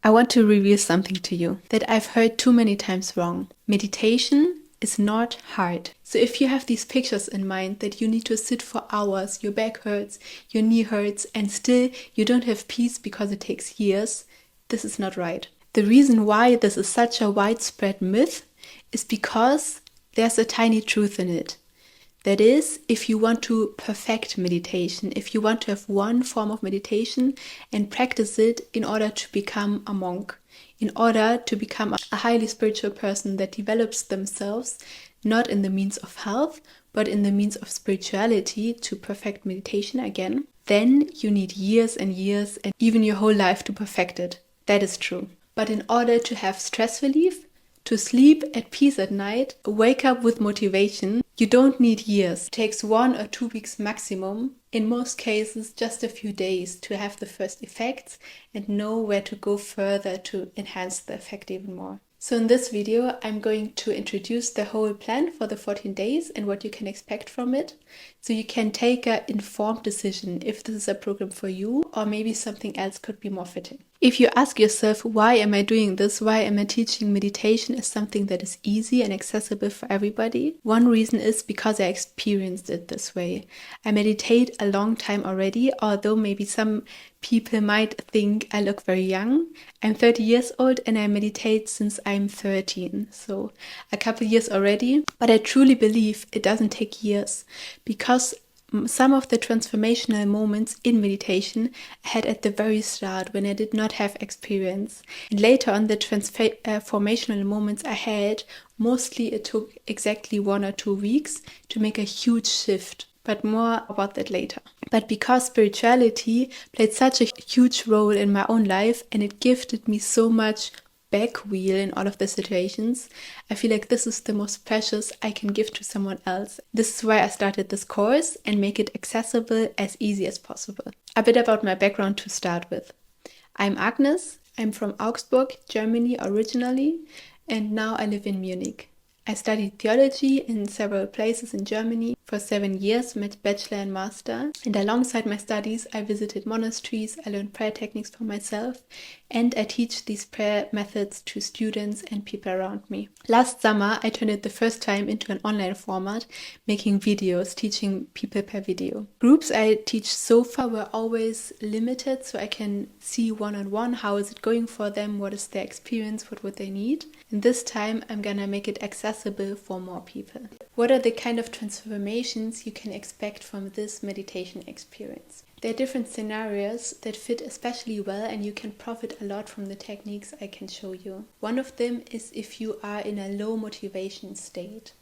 I want to reveal something to you that I've heard too many times wrong. Meditation is not hard. So if you have these pictures in mind that you need to sit for hours, your back hurts, your knee hurts, and still you don't have peace because it takes years, this is not right. The reason why this is such a widespread myth is because there's a tiny truth in it. That is, if you want to perfect meditation, if you want to have one form of meditation and practice it in order to become a monk, in order to become a highly spiritual person that develops themselves, not in the means of health, but in the means of spirituality to perfect meditation again, then you need years and years and even your whole life to perfect it. That is true. But in order to have stress relief, to sleep at peace at night, wake up with motivation, you don't need years. It takes 1 or 2 weeks maximum, in most cases just a few days, to have the first effects and know where to go further to enhance the effect even more. So in this video, I'm going to introduce the whole plan for the 14 days and what you can expect from it, so you can take an informed decision if this is a program for you or maybe something else could be more fitting. If you ask yourself, why am I doing this? Why am I teaching meditation as something that is easy and accessible for everybody? One reason is because I experienced it this way. I meditate a long time already, although maybe some people might think I look very young. I'm 30 years old and I meditate since I'm 13, so a couple years already. But I truly believe it doesn't take years, because some of the transformational moments in meditation I had at the very start when I did not have experience. And later on, the transformational moments I had, mostly it took exactly 1 or 2 weeks to make a huge shift. But more about that later. But because spirituality played such a huge role in my own life and it gifted me so much back wheel in all of the situations, I feel like this is the most precious I can give to someone else. This is why I started this course and make it accessible as easy as possible. A bit about my background to start with. I'm Agnes. I'm from Augsburg, Germany originally, and now I live in Munich. I studied theology in several places in Germany for 7 years, my bachelor and master. And alongside my studies, I visited monasteries, I learned prayer techniques for myself, and I teach these prayer methods to students and people around me. Last summer, I turned it the first time into an online format, making videos, teaching people per video. Groups I teach so far were always limited, so I can see one-on-one how is it going for them, what is their experience, what would they need. And this time, I'm gonna make it accessible for more people. What are the kind of transformations you can expect from this meditation experience? There are different scenarios that fit especially well, and you can profit a lot from the techniques I can show you. One of them is if you are in a low motivation state.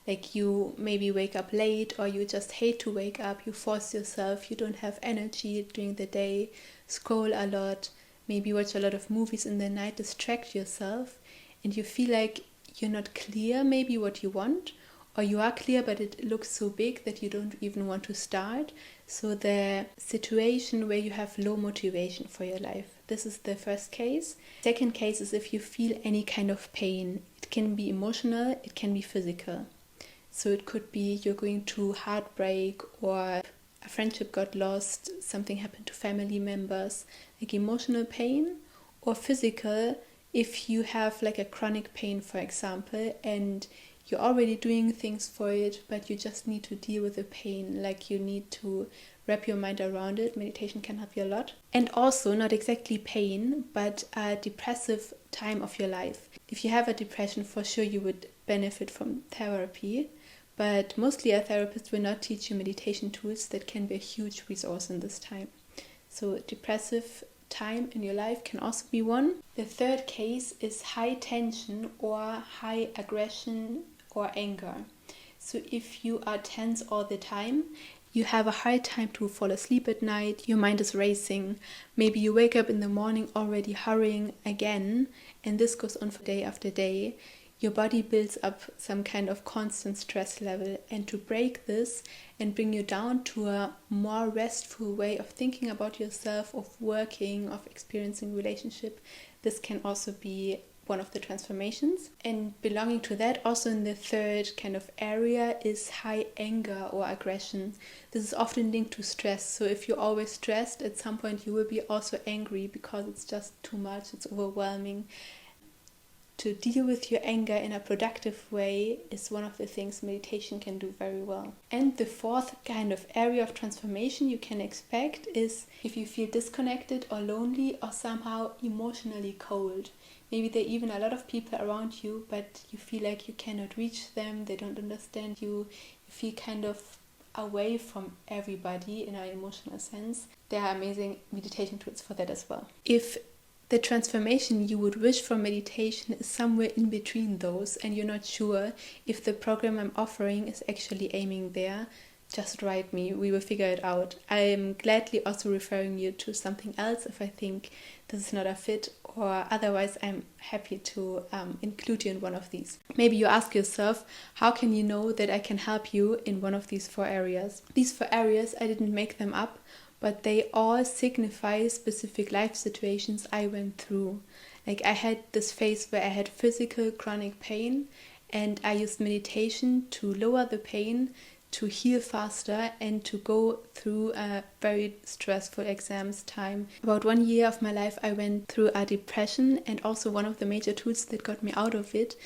Like you maybe wake up late, or you just hate to wake up, you force yourself, you don't have energy during the day, scroll a lot, maybe watch a lot of movies in the night, distract yourself, and you feel like you're not clear maybe what you want, or you are clear but it looks so big that you don't even want to start. So the situation where you have low motivation for your life. This is the first case. Second case is if you feel any kind of pain. It can be emotional, it can be physical. So it could be you're going through heartbreak, or a friendship got lost, something happened to family members, like emotional pain, or physical, if you have like a chronic pain, for example, and you're already doing things for it, but you just need to deal with the pain, like you need to wrap your mind around it. Meditation can help you a lot. And also, not exactly pain, but a depressive time of your life. If you have a depression, for sure you would benefit from therapy, but mostly a therapist will not teach you meditation tools that can be a huge resource in this time. So depressive time in your life can also be one. The third case is high tension or high aggression or anger. So if you are tense all the time, you have a hard time to fall asleep at night, your mind is racing, maybe you wake up in the morning already hurrying again, and this goes on for day after day. Your body builds up some kind of constant stress level, and to break this and bring you down to a more restful way of thinking about yourself, of working, of experiencing relationship, this can also be one of the transformations. And belonging to that, also in the third kind of area, is high anger or aggression. This is often linked to stress. So if you're always stressed, at some point you will be also angry because it's just too much, it's overwhelming. To deal with your anger in a productive way is one of the things meditation can do very well. And the fourth kind of area of transformation you can expect is if you feel disconnected or lonely or somehow emotionally cold. Maybe there are even a lot of people around you, but you feel like you cannot reach them, they don't understand you, you feel kind of away from everybody in an emotional sense. There are amazing meditation tools for that as well. If the transformation you would wish for meditation is somewhere in between those and you're not sure if the program I'm offering is actually aiming there, just write me, we will figure it out. I am gladly also referring you to something else if I think this is not a fit, or otherwise I'm happy to include you in one of these. Maybe you ask yourself, how can you know that I can help you in one of these 4 areas? These 4 areas, I didn't make them up, but they all signify specific life situations I went through. Like I had this phase where I had physical chronic pain, and I used meditation to lower the pain, to heal faster, and to go through a very stressful exams time. About 1 year of my life I went through a depression, and also one of the major tools that got me out of it,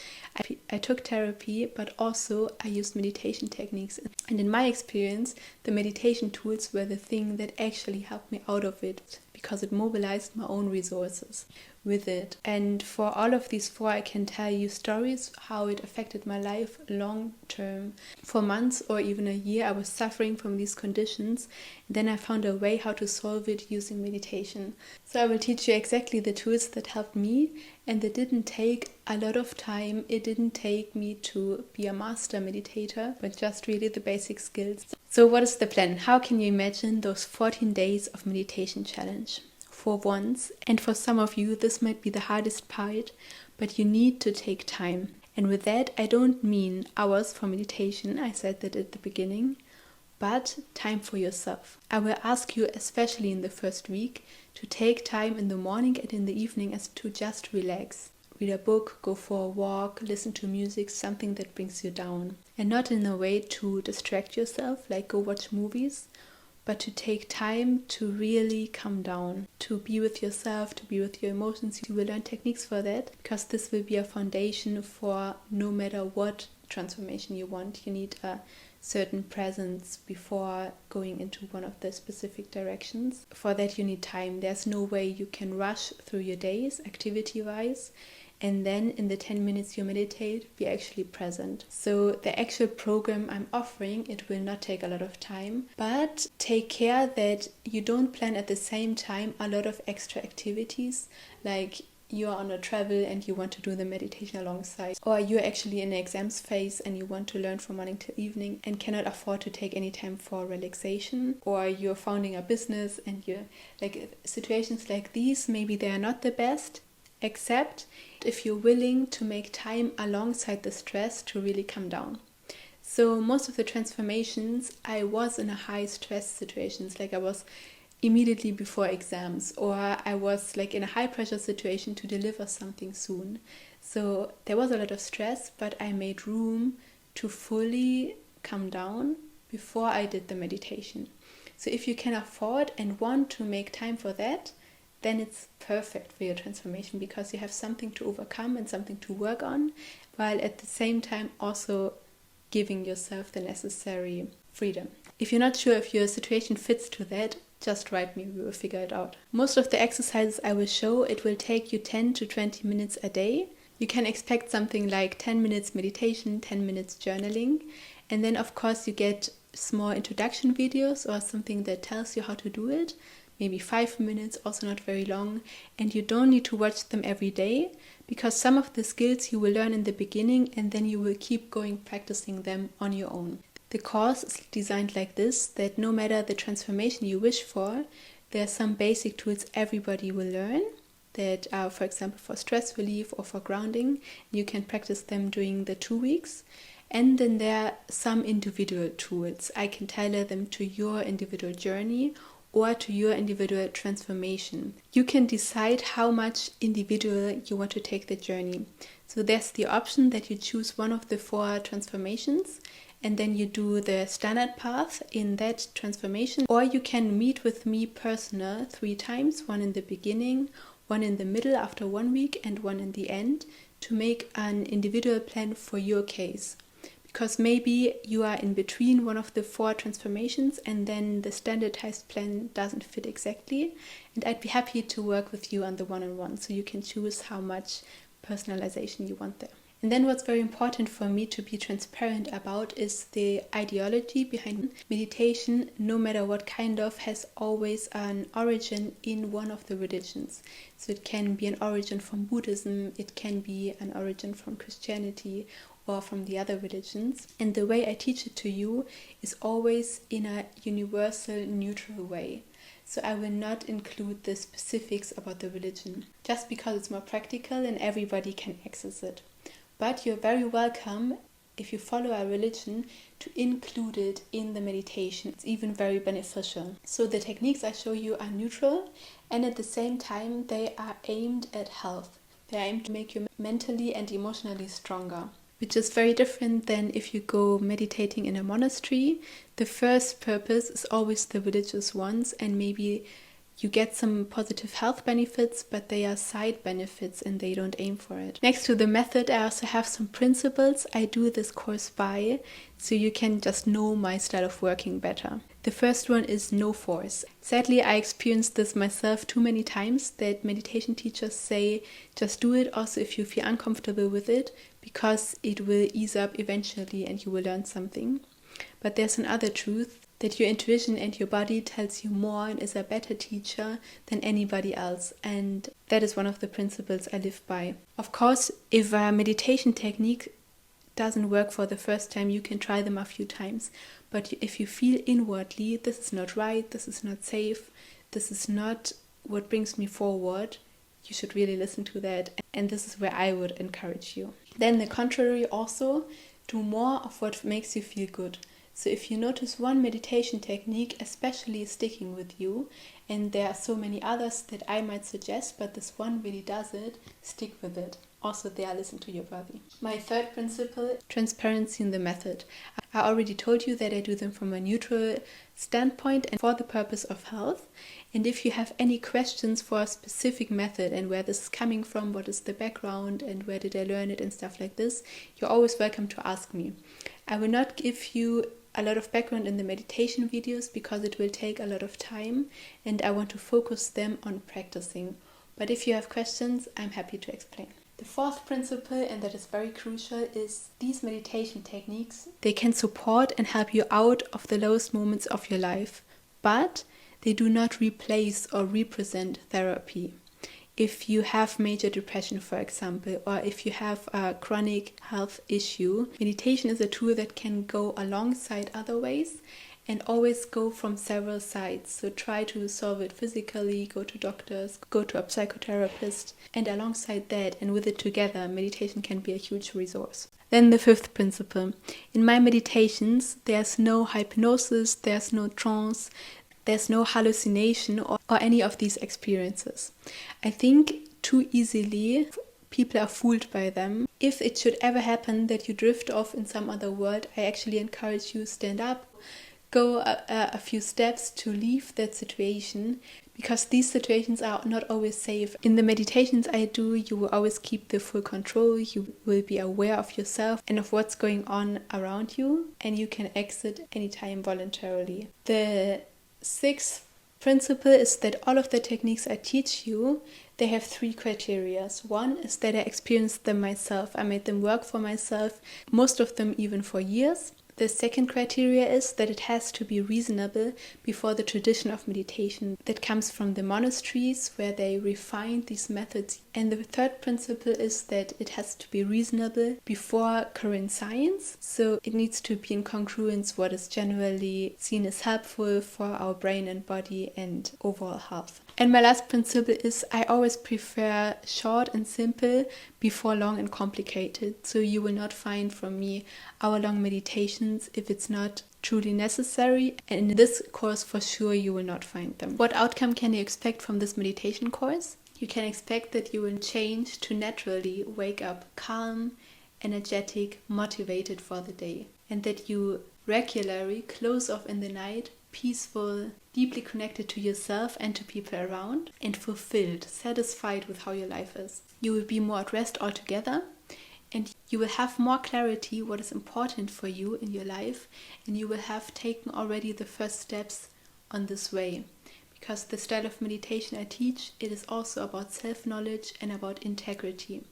I took therapy, but also I used meditation techniques. And in my experience, the meditation tools were the thing that actually helped me out of it, because it mobilized my own resources with it. And for all of these 4, I can tell you stories how it affected my life long term. For months or even a year, I was suffering from these conditions. Then I found a way how to solve it using meditation. So I will teach you exactly the tools that helped me, and it didn't take a lot of time. It didn't take me to be a master meditator, but just really the basic skills. So what is the plan? How can you imagine those 14 days of meditation challenge? For once, and for some of you this might be the hardest part, but you need to take time. And with that I don't mean hours for meditation, I said that at the beginning, but time for yourself. I will ask you, especially in the first week, to take time in the morning and in the evening as to just relax. Read a book, go for a walk, listen to music, something that brings you down. And not in a way to distract yourself, like go watch movies, but to take time to really come down, to be with yourself, to be with your emotions. You will learn techniques for that, because this will be a foundation for no matter what transformation you want. You need a certain presence before going into one of the specific directions. For that you need time. There's no way you can rush through your days activity-wise, and then in the 10 minutes you meditate, be actually present. So the actual program I'm offering, it will not take a lot of time, but take care that you don't plan at the same time a lot of extra activities, like you're on a travel and you want to do the meditation alongside, or you're actually in the exams phase and you want to learn from morning till evening and cannot afford to take any time for relaxation, or you're founding a business and you're like, situations like these, maybe they are not the best, except if you're willing to make time alongside the stress to really come down. So most of the transformations, I was in a high stress situations, like I was immediately before exams, or I was like in a high pressure situation to deliver something soon. So there was a lot of stress, but I made room to fully come down before I did the meditation. So if you can afford and want to make time for that, then it's perfect for your transformation, because you have something to overcome and something to work on, while at the same time also giving yourself the necessary freedom. If you're not sure if your situation fits to that, just write me, we will figure it out. Most of the exercises I will show, it will take you 10 to 20 minutes a day. You can expect something like 10 minutes meditation, 10 minutes journaling, and then of course you get small introduction videos or something that tells you how to do it. Maybe 5 minutes, also not very long, and you don't need to watch them every day, because some of the skills you will learn in the beginning and then you will keep going practicing them on your own. The course is designed like this, that no matter the transformation you wish for, there are some basic tools everybody will learn that are, for example, for stress relief or for grounding. You can practice them during the 2 weeks. And then there are some individual tools. I can tailor them to your individual journey, or to your individual transformation. You can decide how much individual you want to take the journey. So there's the option that you choose one of the 4 transformations and then you do the standard path in that transformation, or you can meet with me personal 3 times, one in the beginning, one in the middle after 1 week and one in the end, to make an individual plan for your case. Because maybe you are in between one of the 4 transformations and then the standardized plan doesn't fit exactly. And I'd be happy to work with you on the one-on-one, so you can choose how much personalization you want there. And then what's very important for me to be transparent about is the ideology behind meditation, no matter what kind of, has always an origin in one of the religions. So it can be an origin from Buddhism, it can be an origin from Christianity, or from the other religions. And the way I teach it to you is always in a universal, neutral way. So I will not include the specifics about the religion, just because it's more practical and everybody can access it. But you're very welcome, if you follow a religion, to include it in the meditation. It's even very beneficial. So the techniques I show you are neutral, and at the same time they are aimed at health. They are aimed to make you mentally and emotionally stronger, which is very different than if you go meditating in a monastery. The first purpose is always the religious ones, and maybe you get some positive health benefits, but they are side benefits and they don't aim for it. Next to the method, I also have some principles I do this course by, so you can just know my style of working better. The first one is no force. Sadly, I experienced this myself too many times, that meditation teachers say just do it also if you feel uncomfortable with it, because it will ease up eventually and you will learn something. But there's another truth, that your intuition and your body tells you more and is a better teacher than anybody else. And that is one of the principles I live by. Of course, if a meditation technique doesn't work for the first time, you can try them a few times. But if you feel inwardly, this is not right, this is not safe, this is not what brings me forward, you should really listen to that. And this is where I would encourage you. Then the contrary also, do more of what makes you feel good. So if you notice one meditation technique especially sticking with you, and there are so many others that I might suggest, but this one really does it, stick with it. Also there, listen to your body. My third principle, transparency in the method. I already told you that I do them from a neutral standpoint and for the purpose of health. And if you have any questions for a specific method and where this is coming from, what is the background and where did I learn it and stuff like this, you're always welcome to ask me. I will not give you a lot of background in the meditation videos because it will take a lot of time and I want to focus them on practicing. But if you have questions, I'm happy to explain. The fourth principle, and that is very crucial, is these meditation techniques, they can support and help you out of the lowest moments of your life, but they do not replace or represent therapy. If you have major depression, for example, or if you have a chronic health issue, meditation is a tool that can go alongside other ways and always go from several sides. So try to solve it physically, go to doctors, go to a psychotherapist, and alongside that and with it together, meditation can be a huge resource. Then the fifth principle. In my meditations, there's no hypnosis, there's no trance, there's no hallucination or any of these experiences. I think too easily people are fooled by them. If it should ever happen that you drift off in some other world, I actually encourage you stand up, go a few steps to leave that situation, because these situations are not always safe. In the meditations I do, you will always keep the full control, you will be aware of yourself and of what's going on around you, and you can exit anytime voluntarily. The sixth principle is that all of the techniques I teach you, they have 3 criteria. One is that I experienced them myself. I made them work for myself, most of them even for years. The second criteria is that it has to be reasonable before the tradition of meditation that comes from the monasteries where they refined these methods. And the third principle is that it has to be reasonable before current science. So it needs to be in congruence what is generally seen as helpful for our brain and body and overall health. And my last principle is I always prefer short and simple before long and complicated. So you will not find from me hour-long meditations if it's not truly necessary, and in this course for sure you will not find them. What outcome can you expect from this meditation course? You can expect that you will change to naturally wake up calm, energetic, motivated for the day, and that you regularly close off in the night peaceful, deeply connected to yourself and to people around, and fulfilled, satisfied with how your life is. You will be more at rest altogether, and you will have more clarity what is important for you in your life, and you will have taken already the first steps on this way. Because the style of meditation I teach, it is also about self-knowledge and about integrity.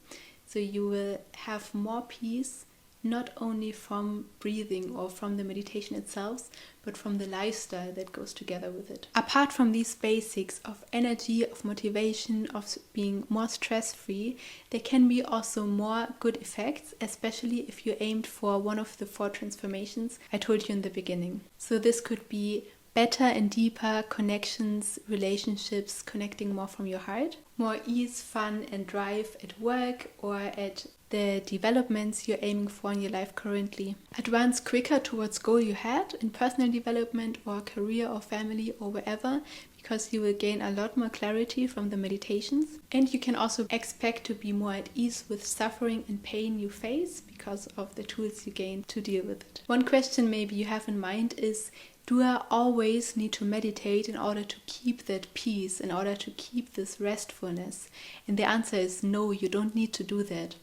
So you will have more peace, not only from breathing or from the meditation itself, but from the lifestyle that goes together with it. Apart from these basics of energy, of motivation, of being more stress-free, there can be also more good effects, especially if you aimed for one of the 4 transformations I told you in the beginning. So this could be better and deeper connections, relationships, connecting more from your heart, more ease, fun and drive at work or at the developments you're aiming for in your life currently. Advance quicker towards goal you had in personal development or career or family or wherever, because you will gain a lot more clarity from the meditations. And you can also expect to be more at ease with suffering and pain you face because of the tools you gain to deal with it. One question maybe you have in mind is, do I always need to meditate in order to keep that peace, in order to keep this restfulness? And the answer is no, you don't need to do that.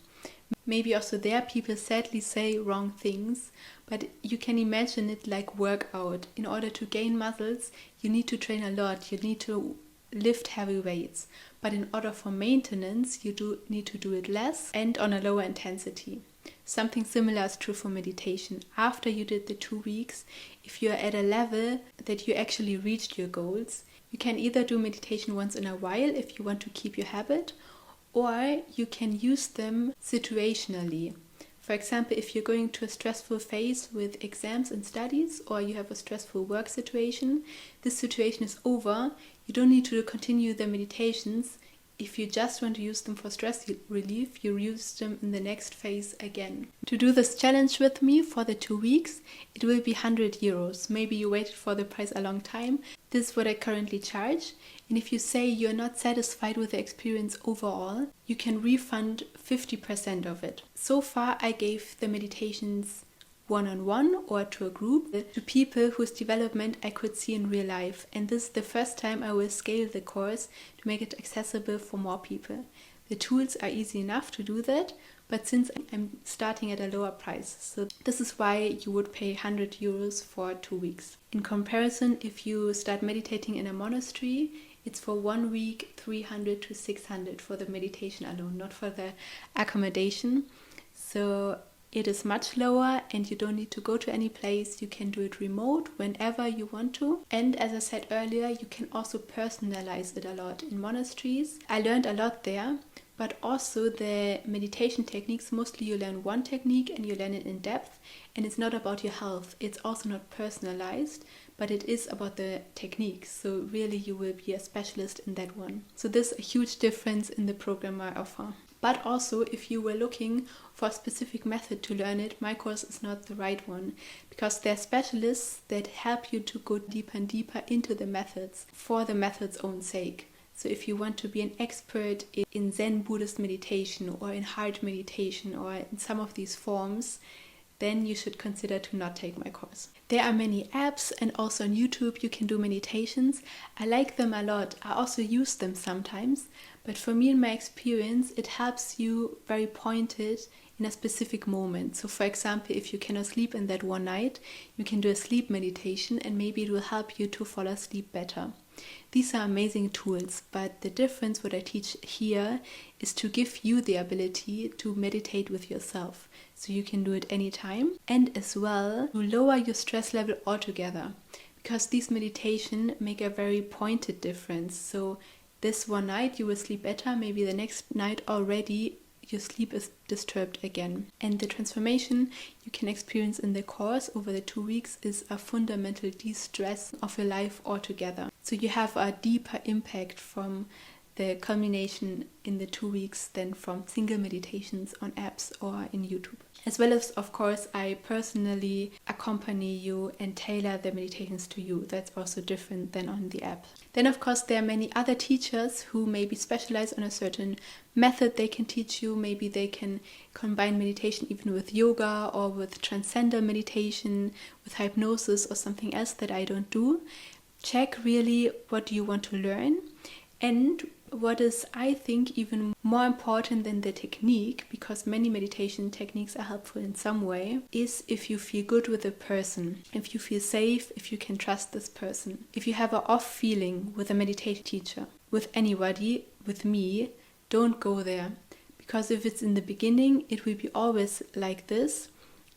Maybe also there people sadly say wrong things, but you can imagine it like workout. In order to gain muscles, you need to train a lot, you need to lift heavy weights. But in order for maintenance, you do need to do it less and on a lower intensity. Something similar is true for meditation. After you did the 2 weeks, if you're at a level that you actually reached your goals, you can either do meditation once in a while if you want to keep your habit, or you can use them situationally. For example, if you're going to a stressful phase with exams and studies, or you have a stressful work situation, this situation is over, you don't need to continue the meditations. If you just want to use them for stress relief, you use them in the next phase again. To do this challenge with me for the 2 weeks, it will be 100 euros. Maybe you waited for the price a long time. This is what I currently charge. And if you say you're not satisfied with the experience overall, you can refund 50% of it. So far, I gave the meditations one-on-one or to a group, to people whose development I could see in real life. And this is the first time I will scale the course to make it accessible for more people. The tools are easy enough to do that, but since I'm starting at a lower price, so this is why you would pay 100 euros for 2 weeks. In comparison, if you start meditating in a monastery, it's for 1 week 300 to 600 for the meditation alone, not for the accommodation. So it is much lower and you don't need to go to any place. You can do it remote whenever you want to. And as I said earlier, you can also personalize it a lot in monasteries. I learned a lot there, but also the meditation techniques, mostly you learn one technique and you learn it in depth. And it's not about your health. It's also not personalized, but it is about the techniques. So really you will be a specialist in that one. So this is a huge difference in the program I offer. But also, if you were looking for a specific method to learn it, my course is not the right one, because there are specialists that help you to go deeper and deeper into the methods for the method's own sake. So if you want to be an expert in Zen Buddhist meditation or in heart meditation or in some of these forms, then you should consider to not take my course. There are many apps, and also on YouTube you can do meditations. I like them a lot. I also use them sometimes, but for me, in my experience, it helps you very pointed in a specific moment. So for example, if you cannot sleep in that one night, you can do a sleep meditation and maybe it will help you to fall asleep better. These are amazing tools, but the difference what I teach here is to give you the ability to meditate with yourself. So you can do it anytime, and as well to lower your stress level altogether, because these meditation make a very pointed difference. So this one night you will sleep better, maybe the next night already your sleep is disturbed again. And the transformation you can experience in the course over the 2 weeks is a fundamental de-stress of your life altogether. So you have a deeper impact from the culmination in the 2 weeks then from single meditations on apps or in YouTube. As well as, of course, I personally accompany you and tailor the meditations to you. That's also different than on the app. Then, of course, there are many other teachers who maybe specialize on a certain method they can teach you. Maybe they can combine meditation even with yoga or with transcendental meditation, with hypnosis or something else that I don't do. Check really what you want to learn, and what is, I think, even more important than the technique, because many meditation techniques are helpful in some way, is if you feel good with a person, if you feel safe, if you can trust this person. If you have an off feeling with a meditation teacher, with anybody, with me, don't go there. Because if it's in the beginning, it will be always like this,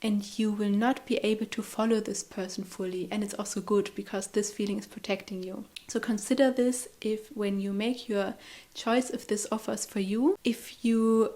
and you will not be able to follow this person fully. And it's also good because this feeling is protecting you. So consider this if when you make your choice if this offers for you. If you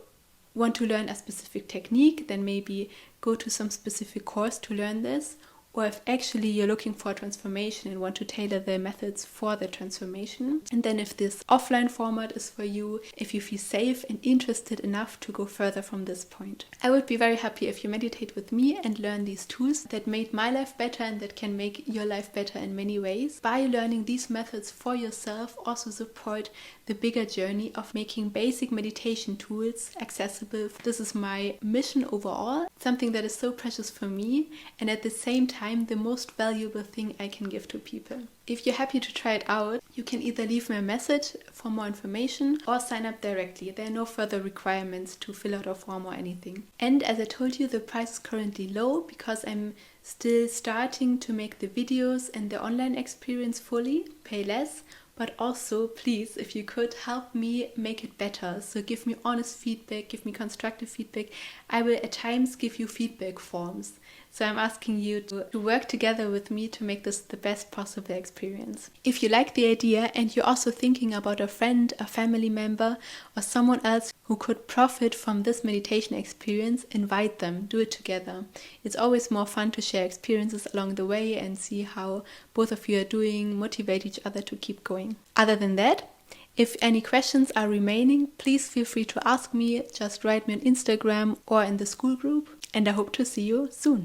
want to learn a specific technique, then maybe go to some specific course to learn this. Or if actually you're looking for a transformation and want to tailor the methods for the transformation. And then if this offline format is for you, if you feel safe and interested enough to go further from this point. I would be very happy if you meditate with me and learn these tools that made my life better and that can make your life better in many ways. By learning these methods for yourself, also support the bigger journey of making basic meditation tools accessible. This is my mission overall, something that is so precious for me, and at the same time the most valuable thing I can give to people. If you're happy to try it out, you can either leave me a message for more information or sign up directly. There are no further requirements to fill out a form or anything. And as I told you, the price is currently low because I'm still starting to make the videos and the online experience fully. Pay less. But also, please, if you could, help me make it better. So give me honest feedback, give me constructive feedback. I will at times give you feedback forms. So I'm asking you to work together with me to make this the best possible experience. If you like the idea and you're also thinking about a friend, a family member, or someone else who could profit from this meditation experience, invite them, do it together. It's always more fun to share experiences along the way and see how both of you are doing, motivate each other to keep going. Other than that, if any questions are remaining, please feel free to ask me. Just write me on Instagram or in the school group, and I hope to see you soon.